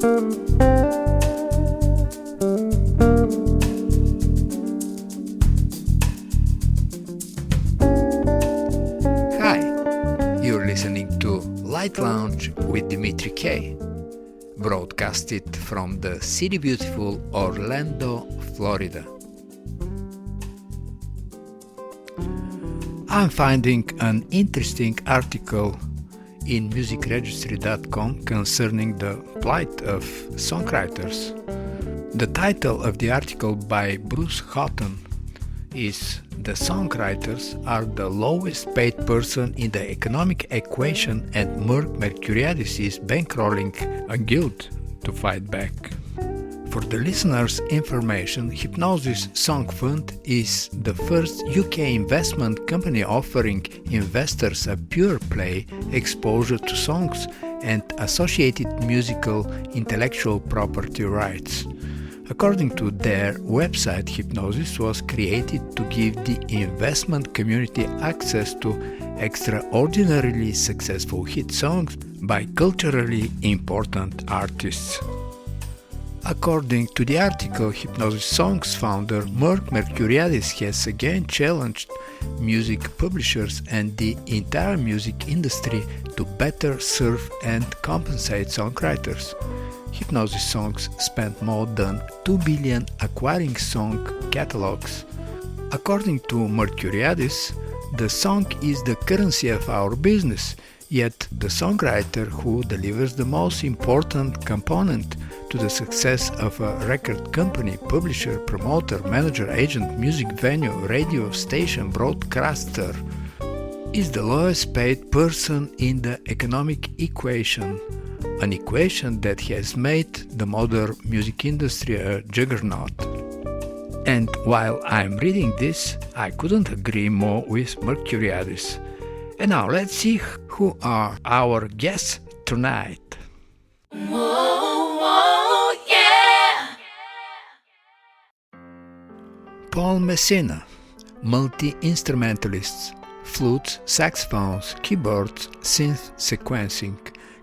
Hi, you're listening to Light Lounge with Dimitri K, broadcasted from the city beautiful Orlando, Florida. I'm finding an interesting article in musicregistry.com concerning the plight of songwriters. The title of the article by Bruce Houghton is "The songwriters are the lowest paid person in the economic equation and Mercuriadis is bankrolling a guild to fight back." For the listeners' information, Hypnosis Song Fund is the first UK investment company offering investors a pure play exposure to songs and associated musical intellectual property rights. According to their website, Hypnosis was created to give the investment community access to extraordinarily successful hit songs by culturally important artists. According to the article, Hypnosis Songs founder Mercuriadis has again challenged music publishers and the entire music industry to better serve and compensate songwriters. Hypnosis Songs spent more than $2 billion acquiring song catalogs. According to Mercuriadis, the song is the currency of our business, yet the songwriter who delivers the most important component to the success of a record company, publisher, promoter, manager, agent, music venue, radio station, broadcaster, is the lowest paid person in the economic equation, an equation that has made the modern music industry a juggernaut. And while I'm reading this, I couldn't agree more with Mercuriadis. And now let's see who are our guests tonight. Whoa, yeah! Paul Messina, multi-instrumentalist, flutes, saxophones, keyboards, synth sequencing,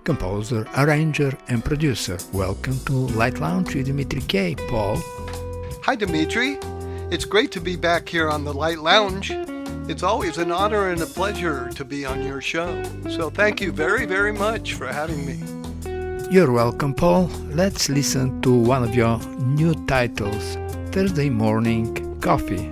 composer, arranger, and producer. Welcome to Light Lounge with Dimitri K. Paul. Hi, Dimitri. It's great to be back here on the Light Lounge. It's always an honor and a pleasure to be on your show. So thank you very, very much for having me. You're welcome, Paul. Let's listen to one of your new titles, Thursday Morning Coffee.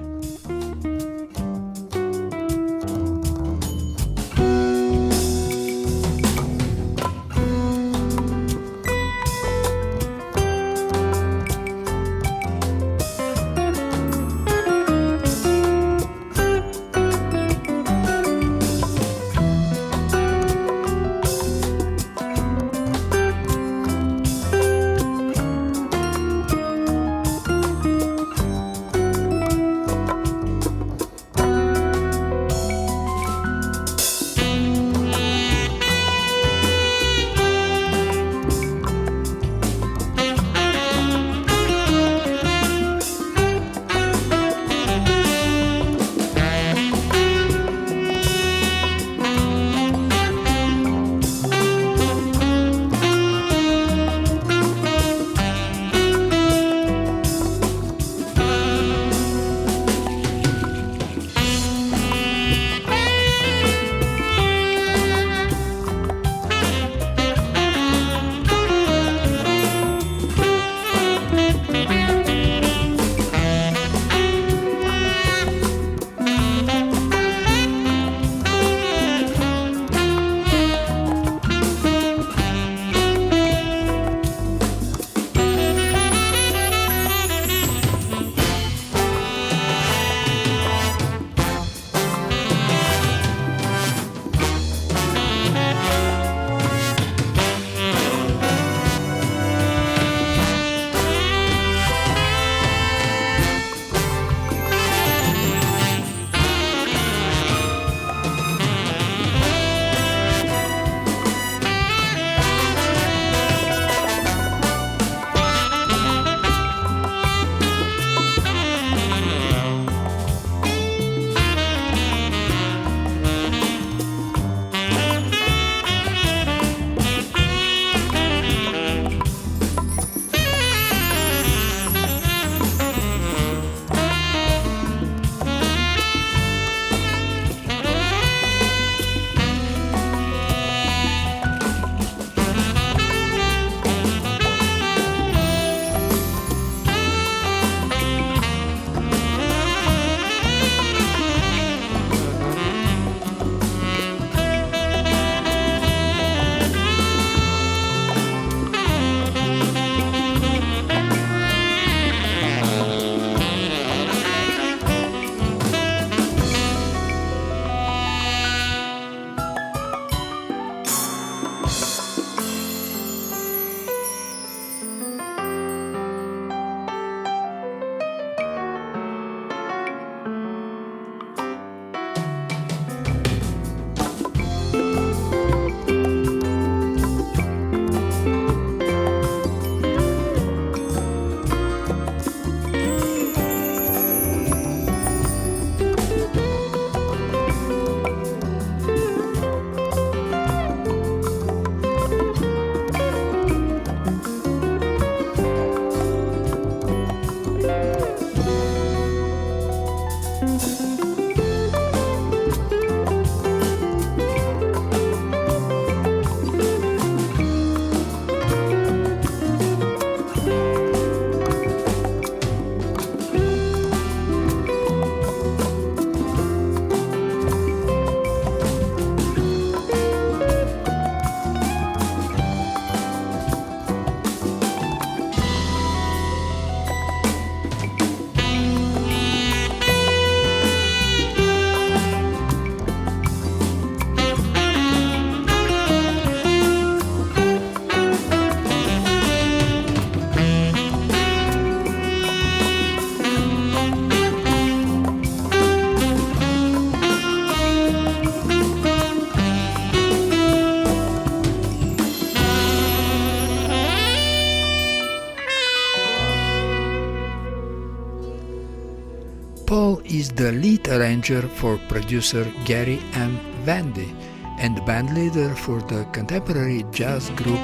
the lead arranger for producer Gary M. Vedi and the bandleader for the contemporary jazz group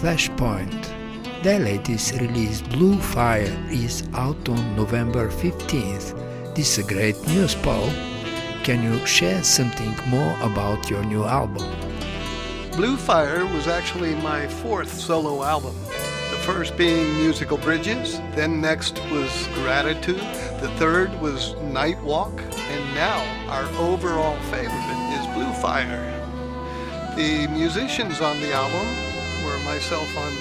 Flashpoint. Their latest release, Blue Fire, is out on November 15th. This is a great news, Paul. Can you share something more about your new album? Blue Fire was actually my fourth solo album. The first being Musical Bridges, then next was Gratitude, the third was Night Walk, and now our overall favorite is Blue Fire. The musicians on the album were myself on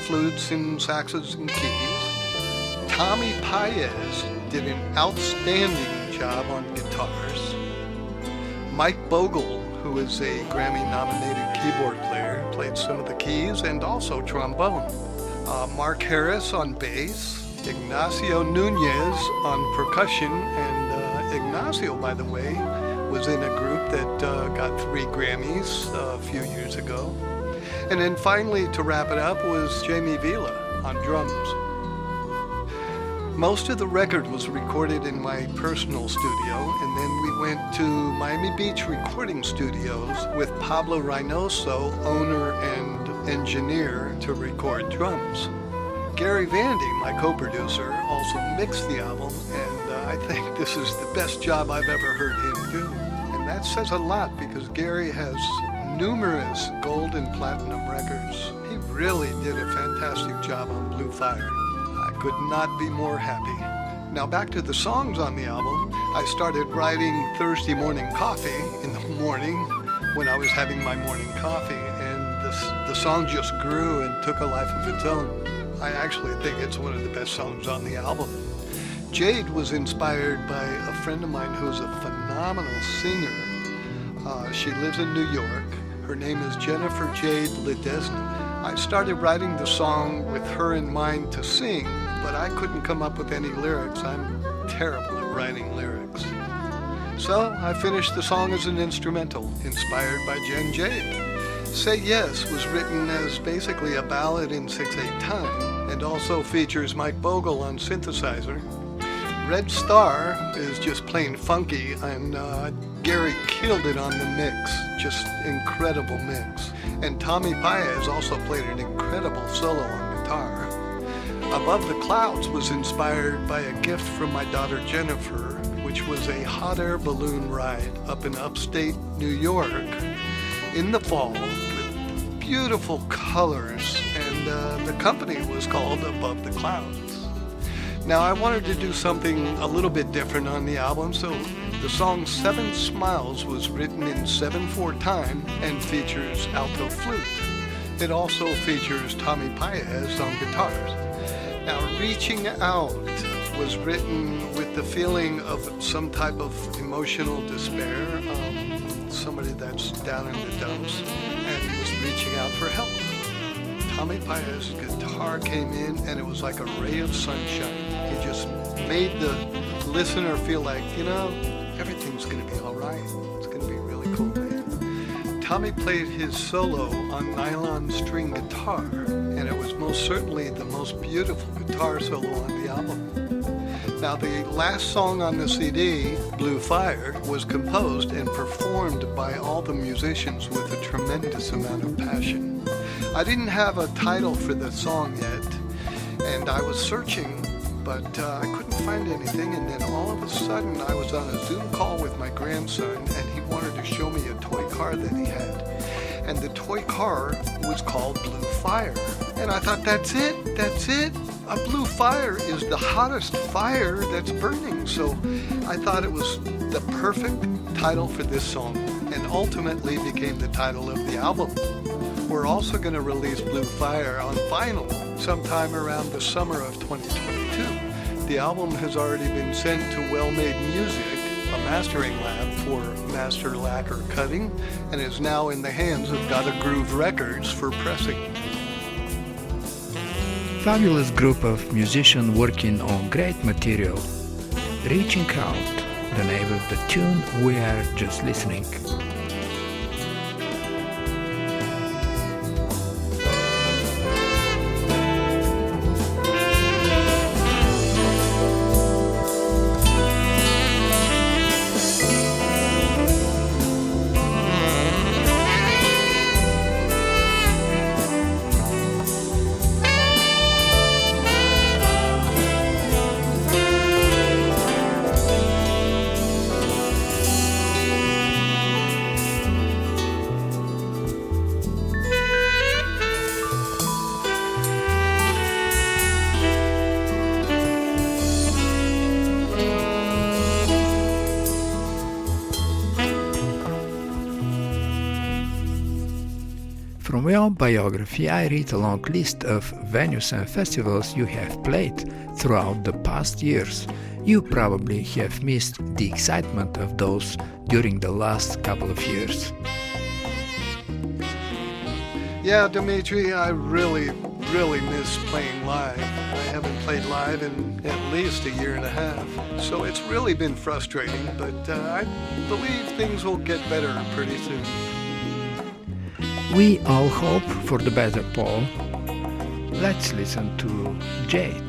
flutes and saxes and keys. Tommy Paez did an outstanding job on guitars. Mike Bogle, who is a Grammy-nominated keyboard player, played some of the keys and also trombone. Mark Harris on bass, Ignacio Nunez on percussion, and Ignacio, by the way, was in a group that got 3 Grammys a few years ago. And then finally, to wrap it up, was Jamie Vila on drums. Most of the record was recorded in my personal studio, and then we went to Miami Beach recording studios with Pablo Reynoso, owner and engineer, to record drums. Gary Vandy, my co-producer, also mixed the album, and I think this is the best job I've ever heard him do. And that says a lot because Gary has numerous gold and platinum records. He really did a fantastic job on Blue Fire. I could not be more happy. Now back to the songs on the album. I started writing Thursday Morning Coffee in the morning when I was having my morning coffee, and the song just grew and took a life of its own. I actually think it's one of the best songs on the album. Jade was inspired by a friend of mine who's a phenomenal singer. She lives in New York. Her name is Jennifer Jade Ledesma. I started writing the song with her in mind to sing, but I couldn't come up with any lyrics. I'm terrible at writing lyrics. So I finished the song as an instrumental, inspired by Jen Jade. Say Yes was written as basically a ballad in 6/8 time, and also features Mike Bogle on synthesizer. Red Star is just plain funky, and Gary killed it on the mix. Just incredible mix. And Tommy Paez also played an incredible solo on guitar. Above the Clouds was inspired by a gift from my daughter Jennifer, which was a hot air balloon ride up in upstate New York in the fall with beautiful colors, and the company was called Above the Clouds. Now I wanted to do something a little bit different on the album, so the song 7 Smiles was written in 7/4 time and features alto flute. It also features Tommy Paez on guitars. Now Reaching Out was written with the feeling of some type of emotional despair, somebody that's down in the dumps and was reaching out for help. Tommy Paez's guitar came in and it was like a ray of sunshine. He just made the listener feel like, everything's going to be all right. It's going to be really cool, man. Tommy played his solo on nylon string guitar, and it was most certainly the most beautiful guitar solo on the album. Now, the last song on the CD, Blue Fire, was composed and performed by all the musicians with a tremendous amount of passion. I didn't have a title for the song yet, and I was searching, but I couldn't find anything, and then all of a sudden I was on a Zoom call with my grandson, and he wanted to show me a toy car that he had. And the toy car was called Blue Fire. And I thought, that's it. A blue fire is the hottest fire that's burning. So I thought it was the perfect title for this song, and ultimately became the title of the album. We're also going to release Blue Fire on vinyl sometime around the summer of 2022. The album has already been sent to Well Made Music, a mastering lab for master lacquer cutting, and is now in the hands of Gotta Groove Records for pressing. Fabulous group of musicians working on great material. Reaching Out, the name of the tune we are just listening. From your biography, I read a long list of venues and festivals you have played throughout the past years. You probably have missed the excitement of those during the last couple of years. Yeah, Dimitri, I really miss playing live. I haven't played live in at least a year and a half, so it's really been frustrating, but I believe things will get better pretty soon. We all hope for the better, Paul. Let's listen to Jade.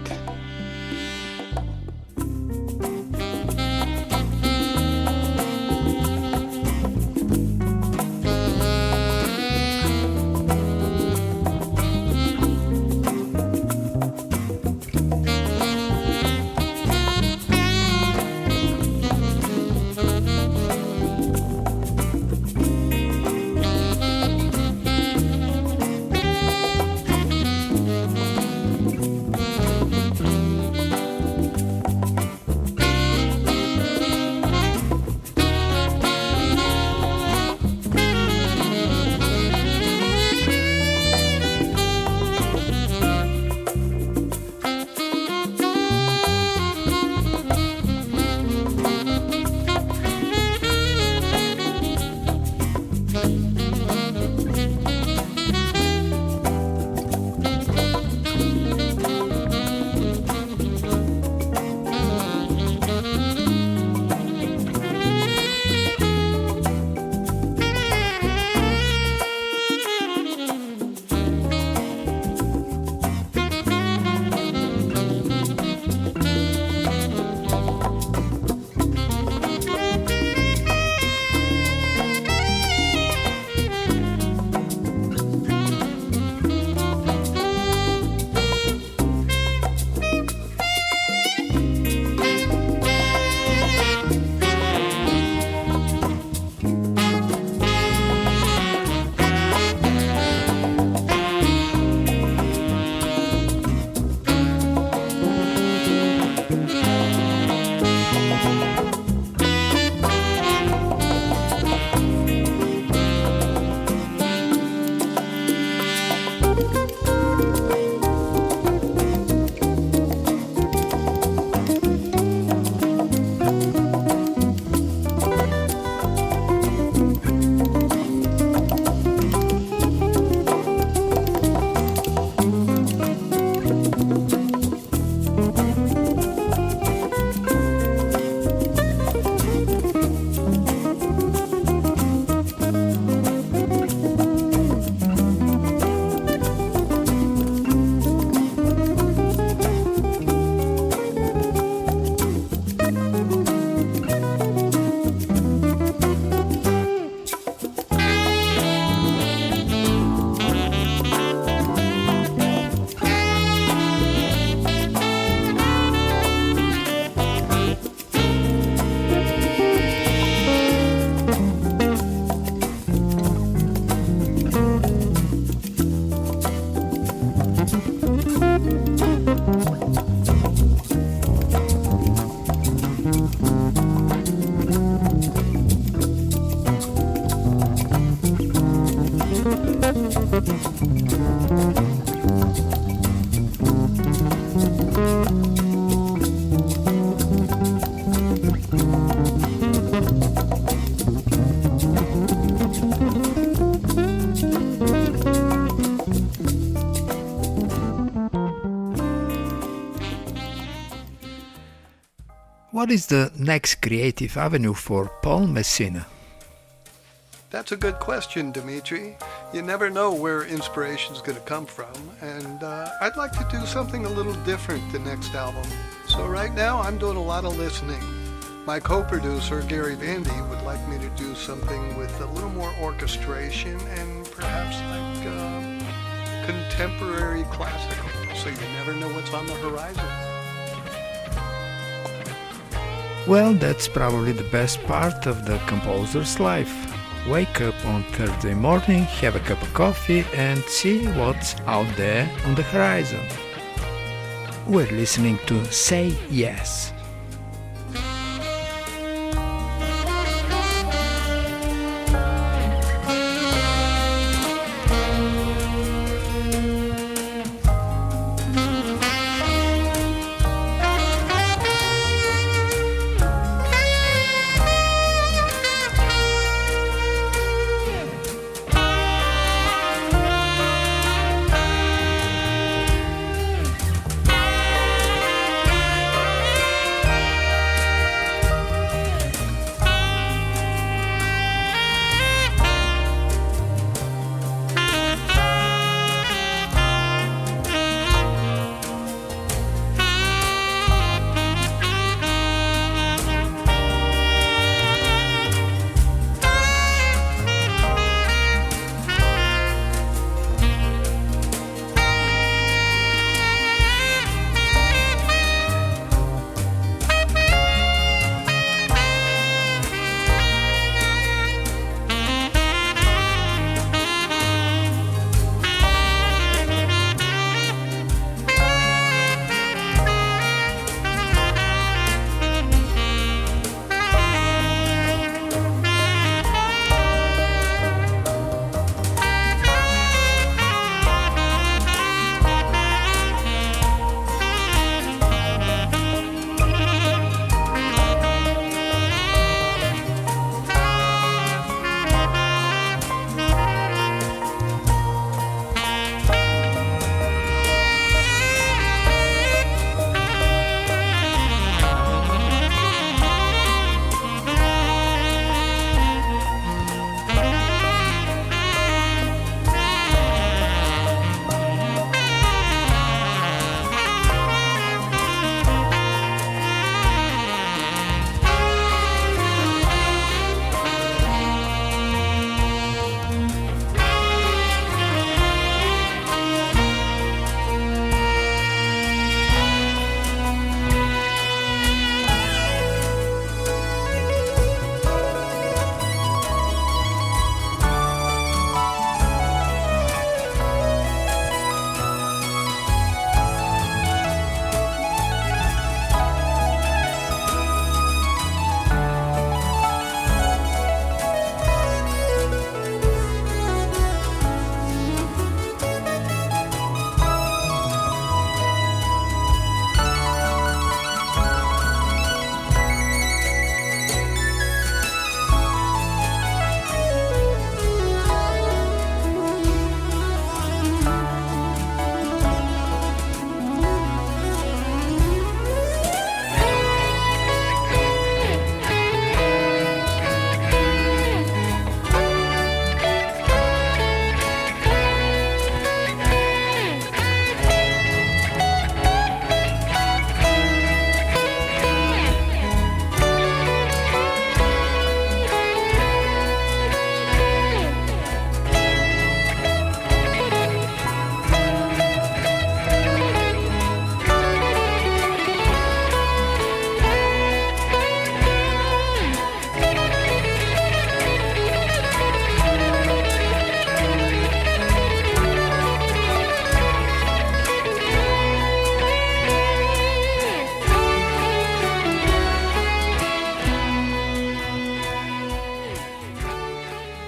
What is the next creative avenue for Paul Messina? That's a good question, Dimitri. You never know where inspiration's going to come from, and I'd like to do something a little different the next album. So right now I'm doing a lot of listening. My co-producer, Gary Vedi, would like me to do something with a little more orchestration and perhaps like contemporary classical, so you never know what's on the horizon. Well, that's probably the best part of the composer's life. Wake up on Thursday morning, have a cup of coffee and see what's out there on the horizon. We're listening to Say Yes.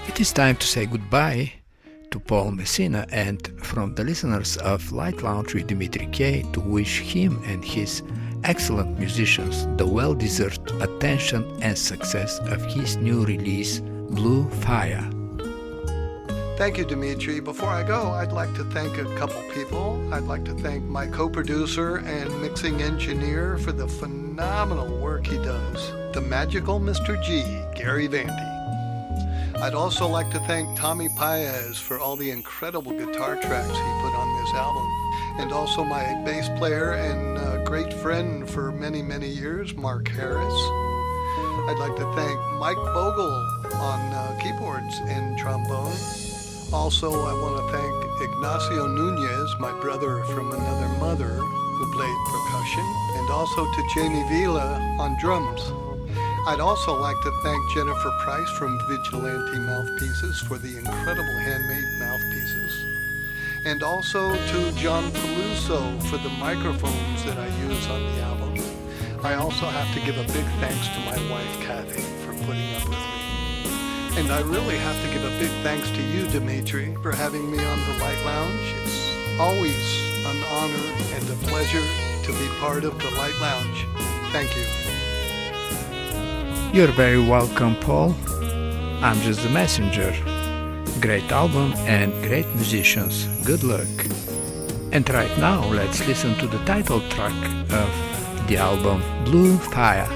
It is time to say goodbye to Paul Messina and from the listeners of Light Lounge with Dimitri K to wish him and his excellent musicians the well-deserved attention and success of his new release, Blue Fire. Thank you, Dimitri. Before I go, I'd like to thank a couple people. I'd like to thank my co-producer and mixing engineer for the phenomenal work he does, the magical Mr. G, Gary Vandy. I'd also like to thank Tommy Paez for all the incredible guitar tracks he put on this album, and also my bass player and great friend for many, many years, Mark Harris. I'd like to thank Mike Bogle on keyboards and trombone. Also, I want to thank Ignacio Nunez, my brother from another mother, who played percussion, and also to Jamie Vila on drums. I'd also like to thank Jennifer Price from Vigilante Mouthpieces for the incredible handmade mouthpieces. And also to John Peluso for the microphones that I use on the album. I also have to give a big thanks to my wife, Kathy, for putting up with me. And I really have to give a big thanks to you, Dimitri, for having me on the Light Lounge. It's always an honor and a pleasure to be part of the Light Lounge. Thank you. You're very welcome, Paul. I'm just the messenger. Great album and great musicians. Good luck. And right now, let's listen to the title track of the album, Blue Fire.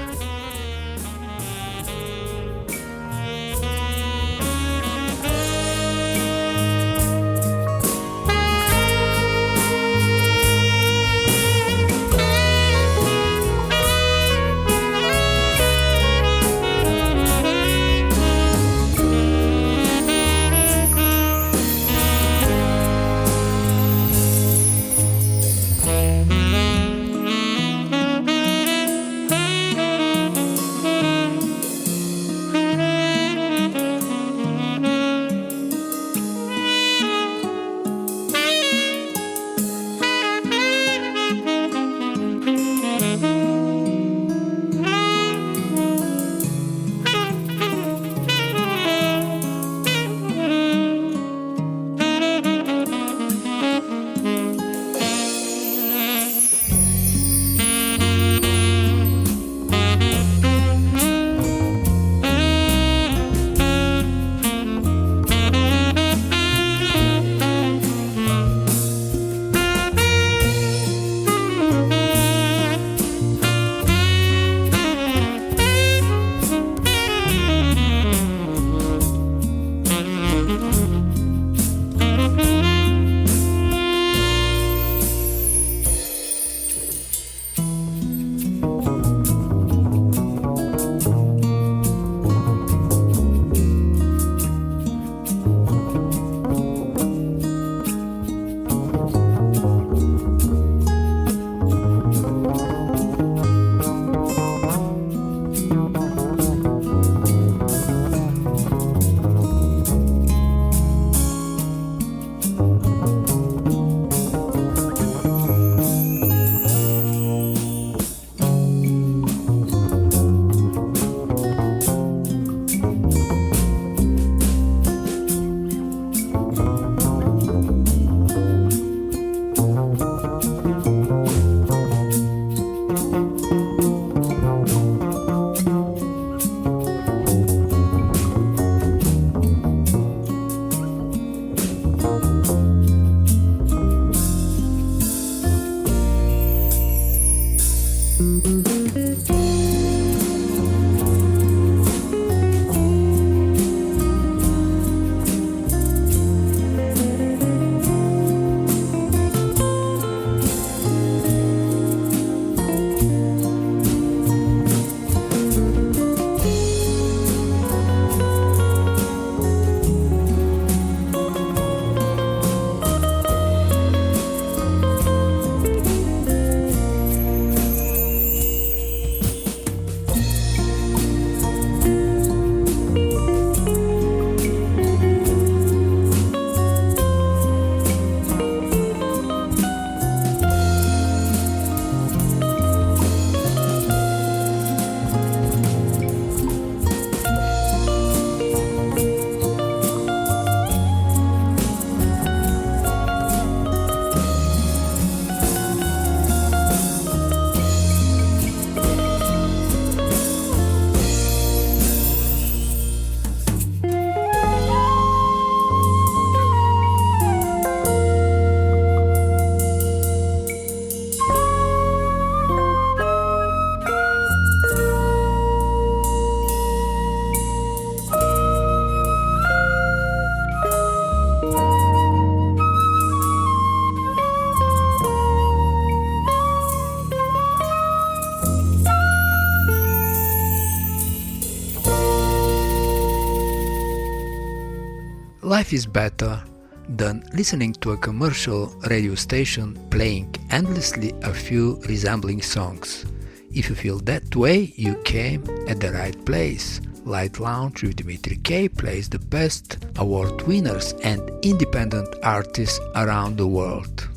Life is better than listening to a commercial radio station playing endlessly a few resembling songs. If you feel that way, you came at the right place. Light Lounge with Dimitri K plays the best award winners and independent artists around the world.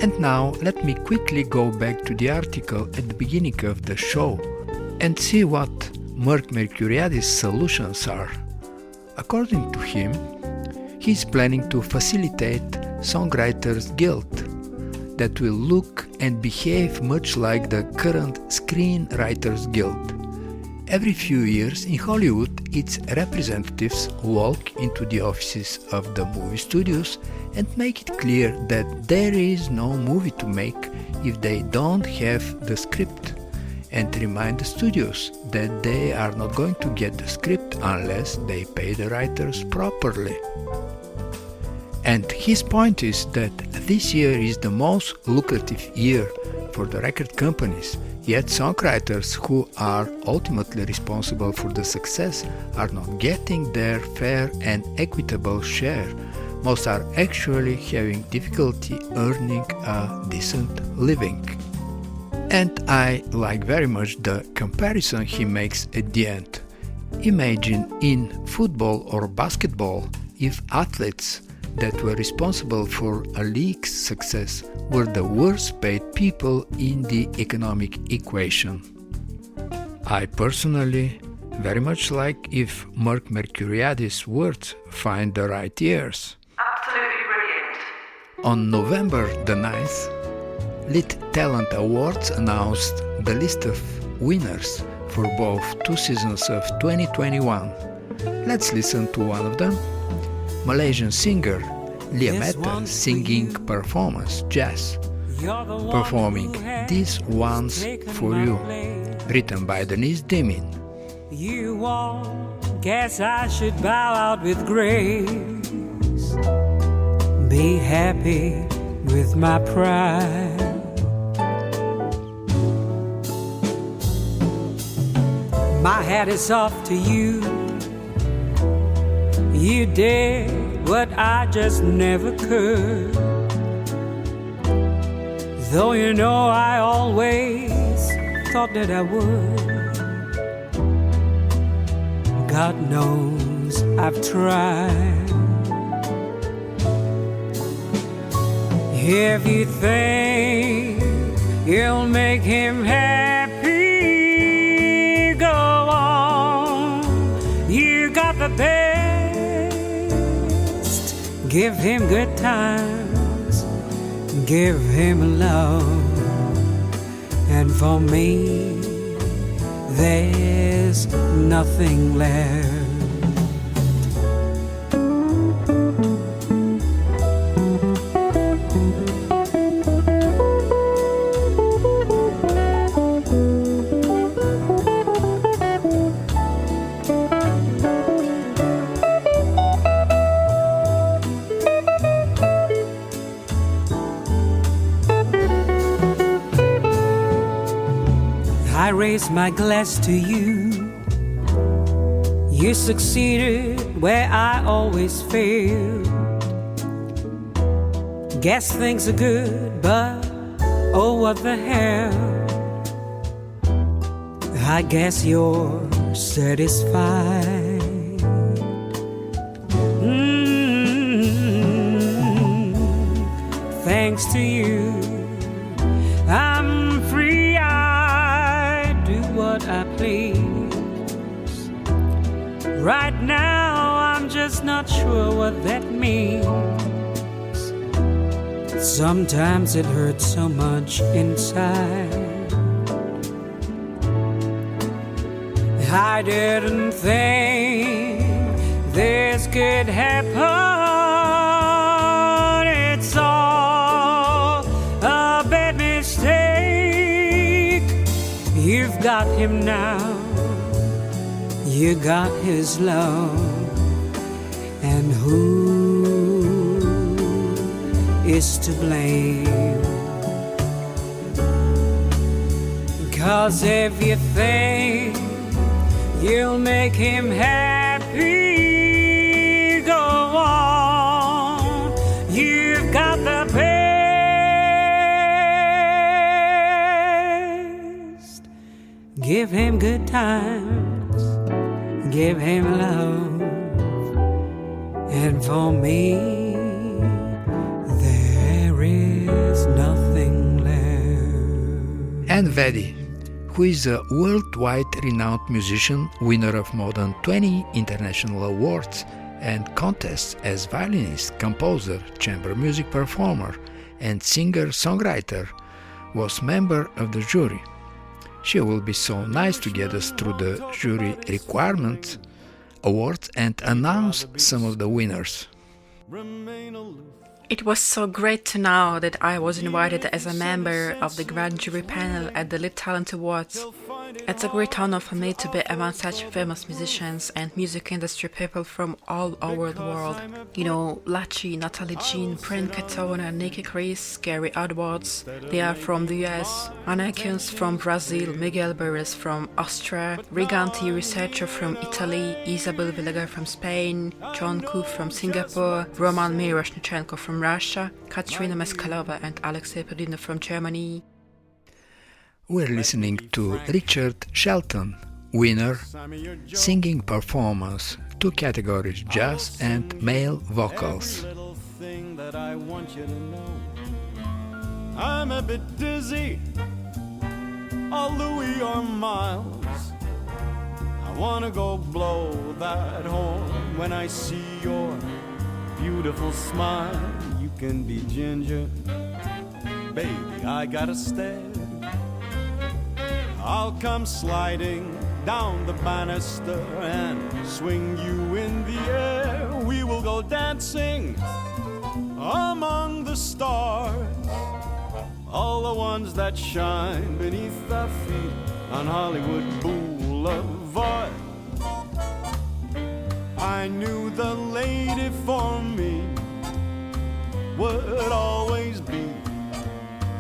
And now let me quickly go back to the article at the beginning of the show and see what Mark Mercuriadis' solutions are. According to him, he is planning to facilitate Songwriters Guild that will look and behave much like the current Screenwriters Guild. Every few years in Hollywood, its representatives walk into the offices of the movie studios and make it clear that there is no movie to make if they don't have the script, and remind the studios that they are not going to get the script unless they pay the writers properly. And his point is that this year is the most lucrative year for the record companies, yet songwriters who are ultimately responsible for the success are not getting their fair and equitable share. Most are actually having difficulty earning a decent living. And I like very much the comparison he makes at the end. Imagine in football or basketball if athletes that were responsible for a league's success were the worst paid people in the economic equation. I personally very much like if Mark Mercuriadis' words find the right ears. Absolutely brilliant. On November the 9th, Lit Talent Awards announced the list of winners for both two seasons of 2021. Let's listen to one of them. Malaysian singer Lyia singing performance jazz, performing These Ones For You, written by Denise Dimin. You won't guess I should bow out with grace, be happy with my pride. My hat is off to you. You did what I just never could. Though you know I always thought that I would. God knows I've tried. If you think you'll make him happy, go on. You got the best. Give him good times, give him love, and for me, there's nothing left. I raise my glass to you. You succeeded where I always failed. Guess things are good, but oh, what the hell. I guess you're satisfied. Thanks to you, I'm free. I do what I please. Right now, I'm just not sure what that means. Sometimes it hurts so much inside. I didn't think this could happen. It's all a bad mistake. You've got him now. You got his love. And who is to blame? 'Cause if you think you'll make him happy, go give him good times, give him love. And for me, there is nothing left. And Vedi, who is a worldwide renowned musician, winner of more than 20 international awards and contests as violinist, composer, chamber music performer, and singer-songwriter, was member of the jury. She will be so nice to get us through the jury requirements, awards, and announce some of the winners. It was so great to know that I was invited as a member of the grand jury panel at the Lit Talent Awards. It's a great honor for me to be among such famous musicians and music industry people from all over the world. You know, Lyia, Natalie, Jean, Prin Katona, Nikki Chris, Gary Edwards. They are from the US. Anakians from Brazil, Miguel Beres from Austria, Riganti researcher from Italy, Isabel Villaga from Spain, John Koo from Singapore, Roman Miroshnichenko from Russia, Katrina Meskalova and Alexei Podino from Germany. We're listening to Richard Shelton, winner, singing performance, 2 categories, jazz and male vocals. I'm a bit dizzy, all Louis or Miles. I wanna go blow that horn when I see your beautiful smile. You can be ginger, baby, I gotta stare. I'll come sliding down the banister and swing you in the air. We will go dancing among the stars, all the ones that shine beneath our feet on Hollywood Boulevard. I knew the lady for me would always be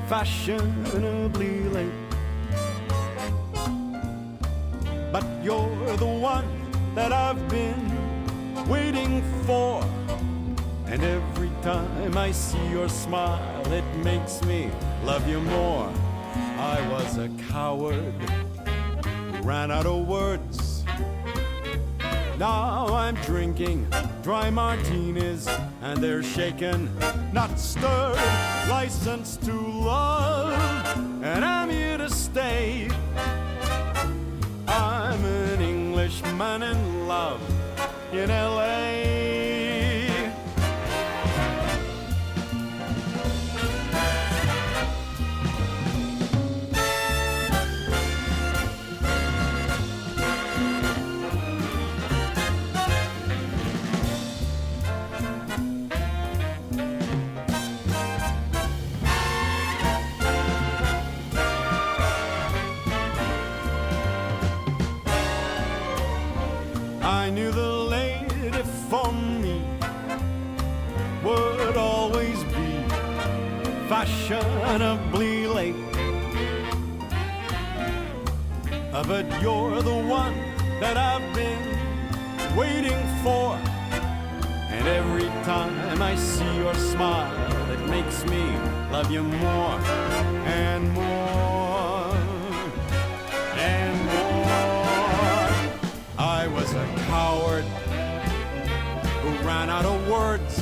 fashionably late. But you're the one that I've been waiting for. And every time I see your smile, it makes me love you more. I was a coward who ran out of words. Now I'm drinking dry martinis, and they're shaken, not stirred, license to love. And I'm here to stay. I'm an Englishman in love in L.A. I knew the lady for me would always be fashionably late. But you're the one that I've been waiting for. And every time I see your smile, it makes me love you more and more and more. I was a coward who ran out of words.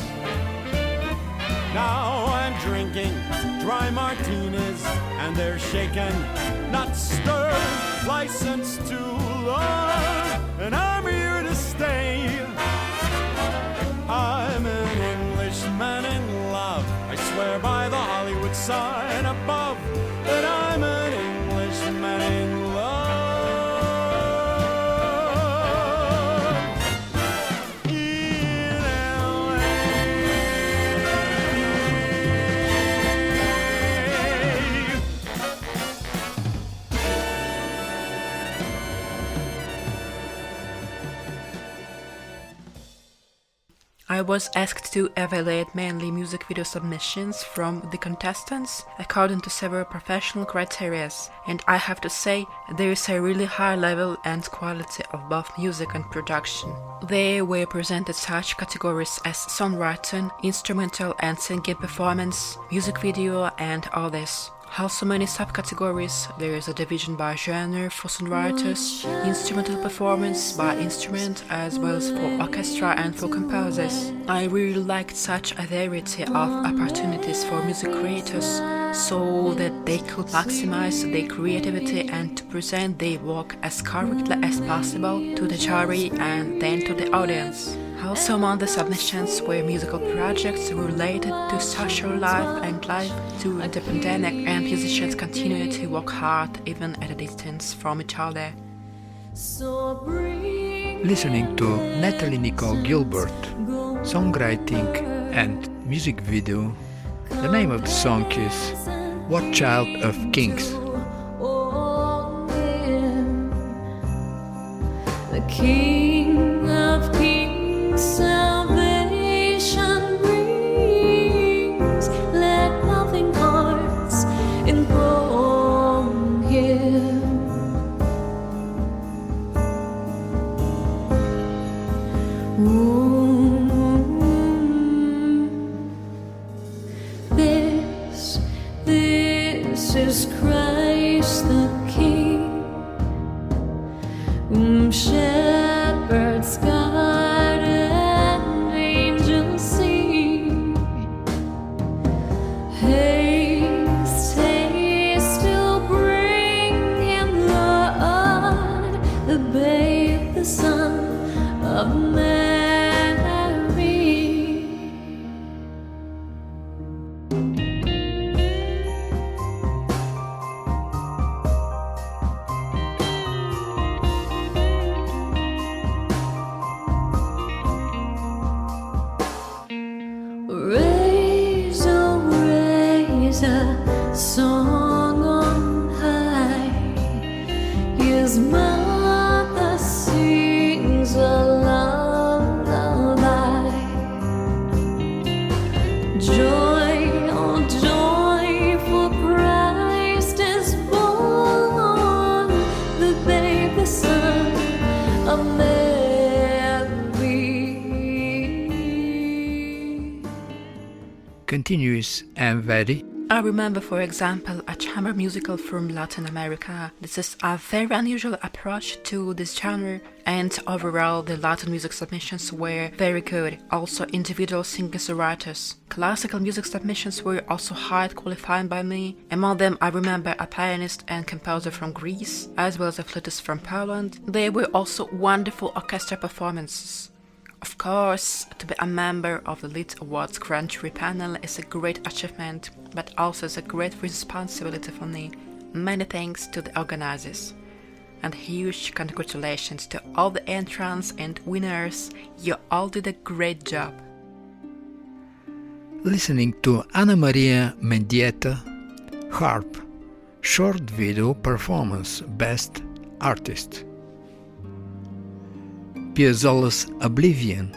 Now I'm drinking dry martinis, and they're shaken, not stirred, license to love. And I'm here to stay. I'm an Englishman in love. I swear by the Hollywood sign above that I'm an Englishman in love. I was asked to evaluate mainly music video submissions from the contestants according to several professional criteria, and I have to say there is a really high level and quality of both music and production. There were presented such categories as songwriting, instrumental and singing performance, music video and others. How so many subcategories, there is a division by genre for songwriters, instrumental performance by instrument, as well as for orchestra and for composers. I really liked such a variety of opportunities for music creators, so that they could maximize their creativity and to present their work as correctly as possible to the jury and then to the audience. Also among the submissions were musical projects related to social life and life during the pandemic, and musicians continued to work hard even at a distance from each other. Listening to Natalie Nicole Gilbert, songwriting and music video. The name of the song is What Child of Kings? The King of Kings, salvation brings. Let loving hearts enthrone Him. This is Christ the King, whom shepherds guard and angels sing. Haste, haste, still bring Him, Lord, the babe, the Son of Mary. Raise, oh, raise a song on high. His mother sings a lullaby. Joy, oh joy, for Christ is born, the babe, the Son of Mary. Continues and Vedi. I remember, for example, a chamber musical from Latin America. This is a very unusual approach to this genre, and overall the Latin music submissions were very good, also individual singer-songwriters. Classical music submissions were also hard qualified by me. Among them I remember a pianist and composer from Greece, as well as a flutist from Poland. There were also wonderful orchestra performances. Of course, to be a member of the Lit Awards Grand Jury panel is a great achievement, but also is a great responsibility for me. Many thanks to the organizers. And huge congratulations to all the entrants and winners. You all did a great job. Listening to Anna Maria Mendieta, Harp, short video performance, Best Artist. Piazzolla's Oblivion.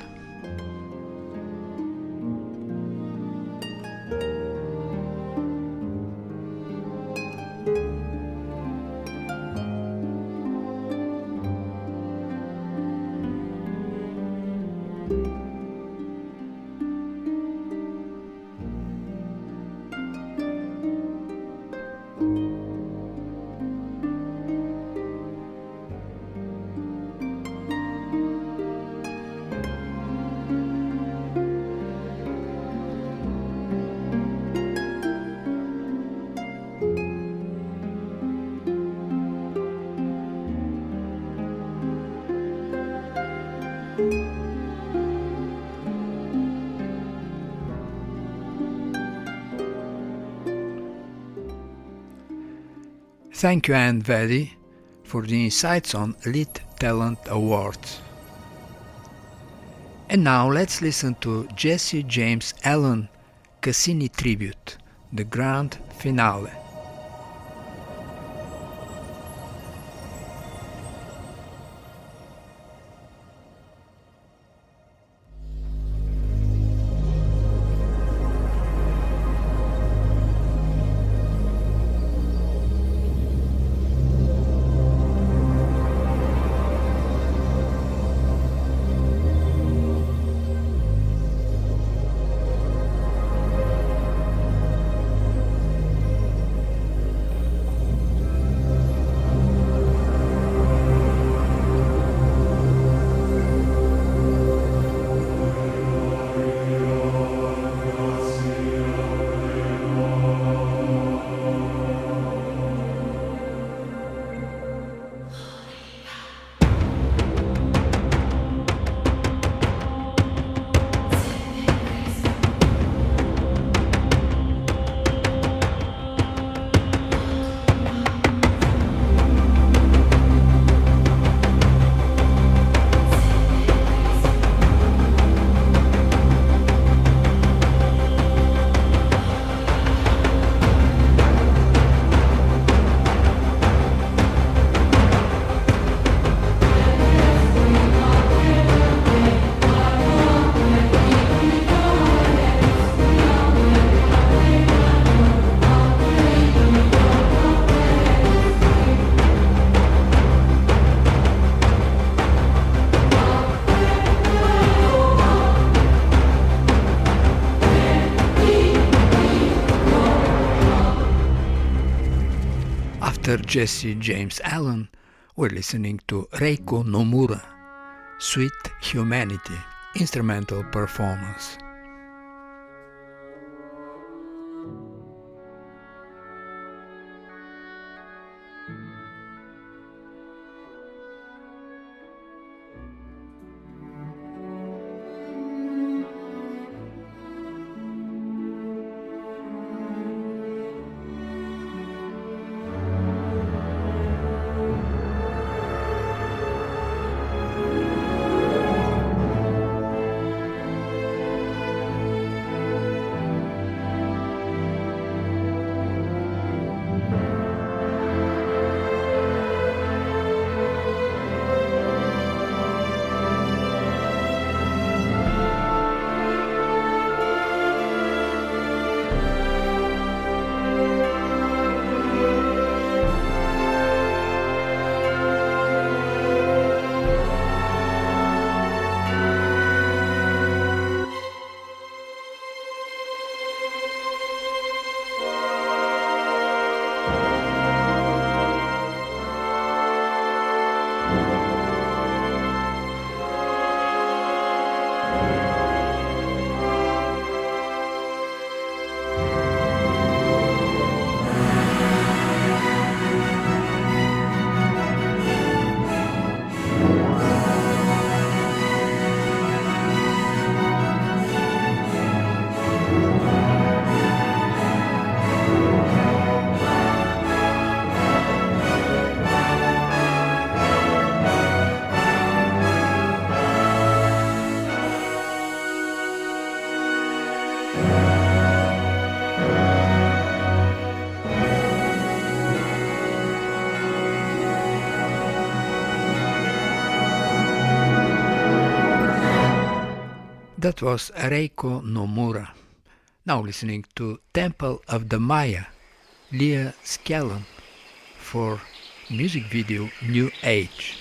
Thank you, Anne Vedi, for the insights on Lit Talent Awards. And now let's listen to Jesse James Allen Cassini Tribute, the grand finale. Sir Jesse James Allen, we're listening to Reiko Nomura, Sweet Humanity, instrumental performance. That was Reiko Nomura. Now listening to Temple of the Maya, Lyia Scallon, for music video New Age.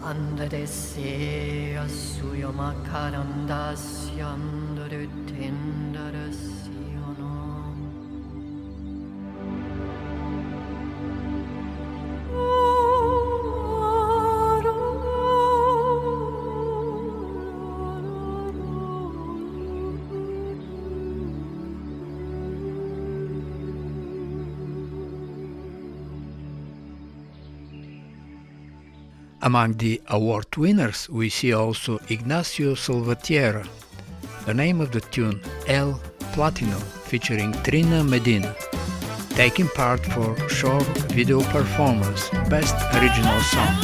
Andrese suyo macarandasyandere tenderasyono. Among the award winners, we see also Ignacio Salvatierra. The name of the tune, El Platino, featuring Trina Medina, taking part for short video performance, Best Original Song.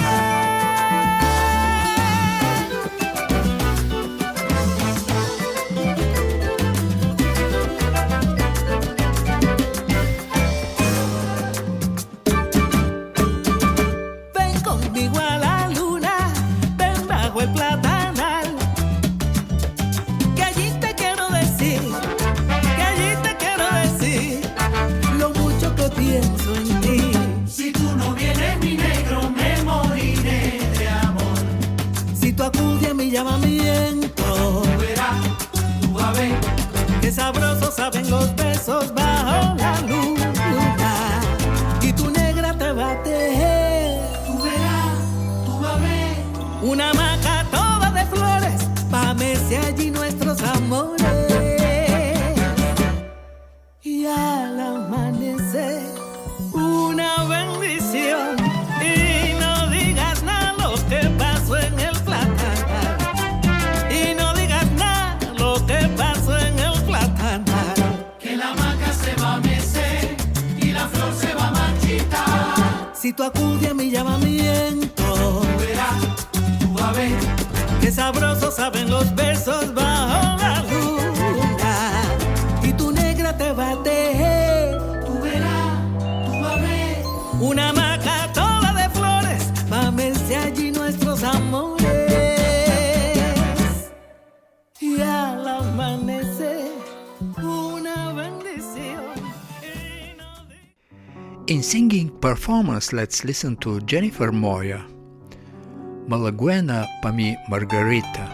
amanece una bendición. Y no digas nada lo que pasó en el platanal. Y no digas nada lo que pasó en el platanal. Que la maca se va a mecer y la flor se va a marchitar. Si tú acudes a mi llamamiento, Tú verás, tú vas a ver. qué sabrosos saben los besos bajo la luna. Y tu negra te va a tejer, Tú verás, tú vas a ver. una hamaca toda de flores, pa' verse allí nuestros amores. Y al amanecer, una bendición. In singing performance, let's listen to Jennifer Moya, Malaguena pa' mi Margarita.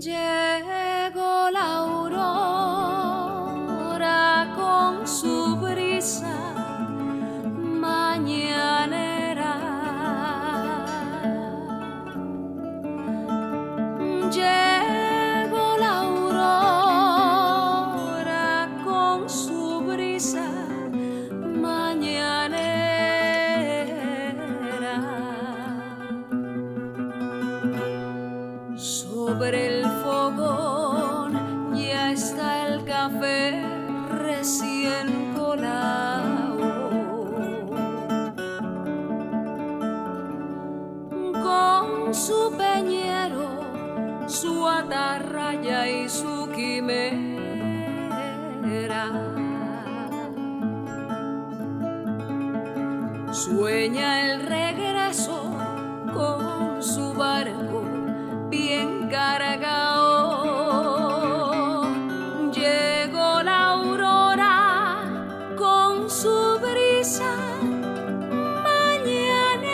Llegó la aurora con su brisa mañanera. Llegó la aurora con su brisa mañanera. Sobre el fogón ya está el café recién colado, con su peñero, su atarraya y su quimera. Sueña el regreso con su barco bien cargado. Llegó la aurora con su brisa mañanera.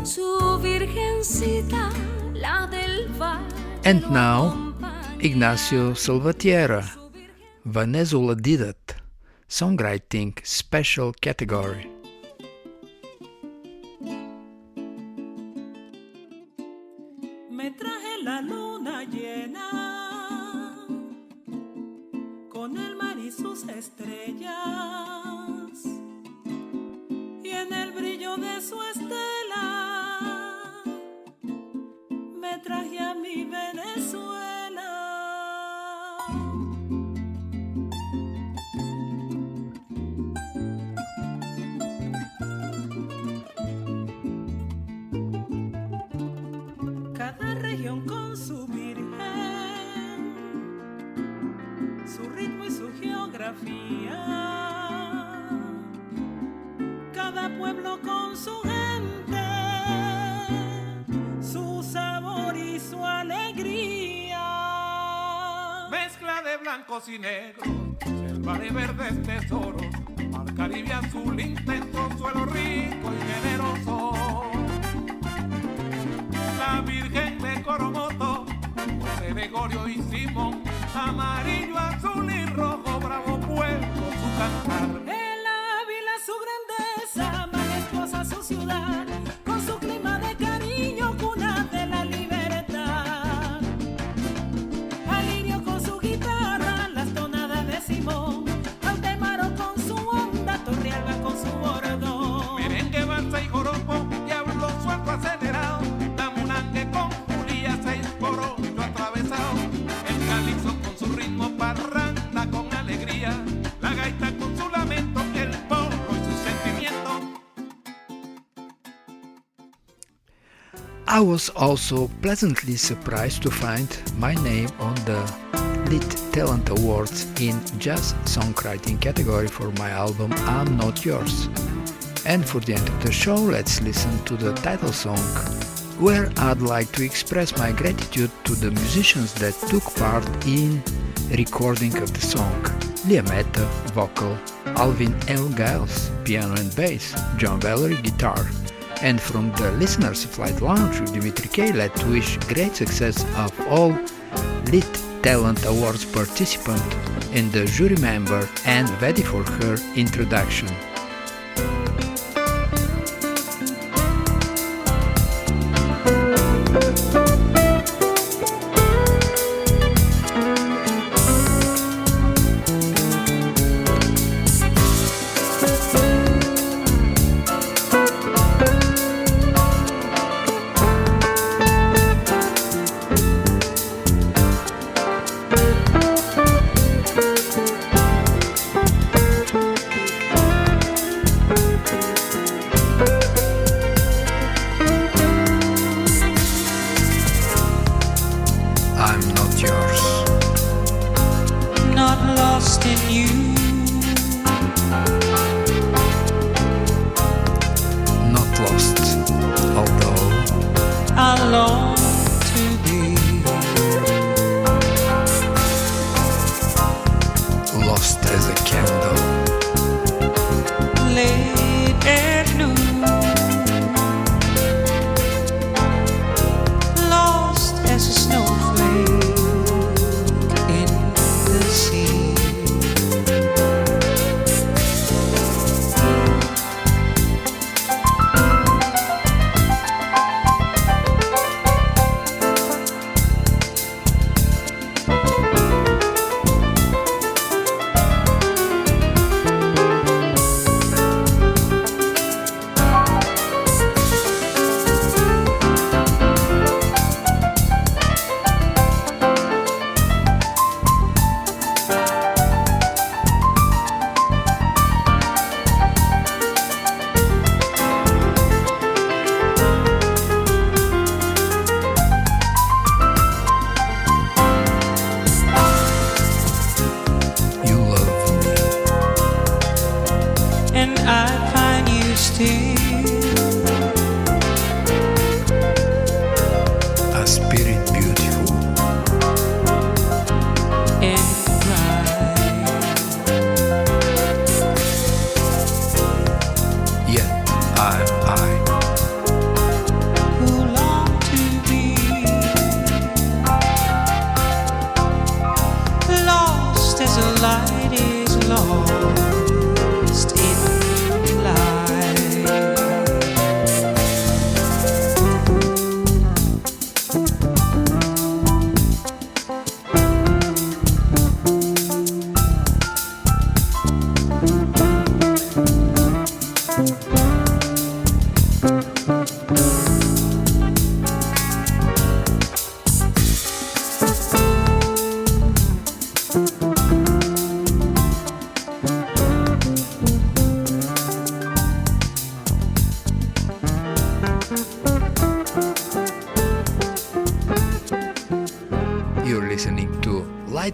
Su virgencita, la del valle. And now, Ignacio Salvatierra, Venezuela Did It, Songwriting Special Category. Me traje la luna llena con el mar y sus estrellas, y en el brillo de su estela me traje a mi Venezuela. Cada región con su virgen, su ritmo y su geografía. Cada pueblo con su gente, su sabor y su alegría. Mezcla de blancos y negros, selva de verdes tesoros, mar Caribe azul intenso, suelo rico y generoso. La Virgen de Coromoto, José Gregorio y Simón, amarillo, azul y rojo, bravo pueblo su cantar. El Ávila su grandeza, majestuosa su ciudad, con su clima de cariño, cuna de la libertad. Alirio con su guitarra, las tonadas de Simón, Altemaro con su onda, Torrealba con su bordón. Merengue, balsa y joropo, diablo suelto acelerado, Tamunangue con Julia, 6 por 8 atravesado. El calipso con su ritmo, parranda con alegría, la gaita con su lamento. I was also pleasantly surprised to find my name on the Lit Talent Awards in Jazz Songwriting category for my album I'm Not Yours. And for the end of the show, let's listen to the title song, where I'd like to express my gratitude to the musicians that took part in recording of the song. Lyia Mehta, vocal, Alvin L. Giles, piano and bass, John Valery, guitar. And from the listeners of Light Lounge with Dimitri K, let's wish great success of all Lit Talent Awards participants and the jury member and Vedi for her introduction.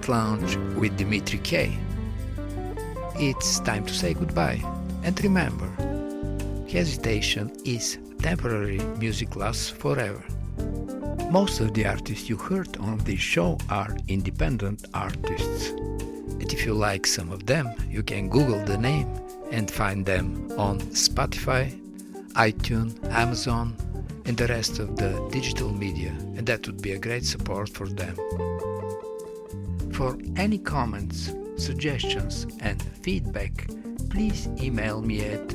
Lounge with Dimitri K. It's time to say goodbye, and remember, hesitation is temporary, music lasts forever. Most of the artists you heard on this show are independent artists, and if you like some of them, you can Google the name and find them on Spotify, iTunes, Amazon, and the rest of the digital media, and that would be a great support for them. For any comments, suggestions and feedback, please email me at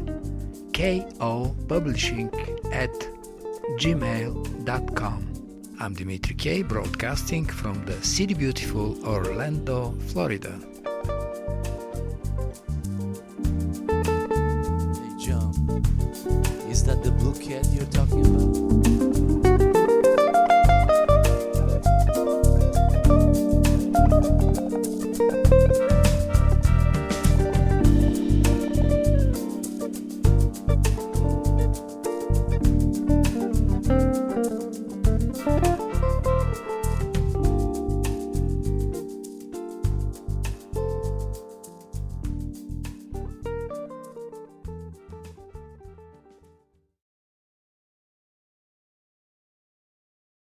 kopublishing@gmail.com. I'm Dimitri K, broadcasting from the city beautiful Orlando, Florida. Hey John, is that the blue cat you're talking about?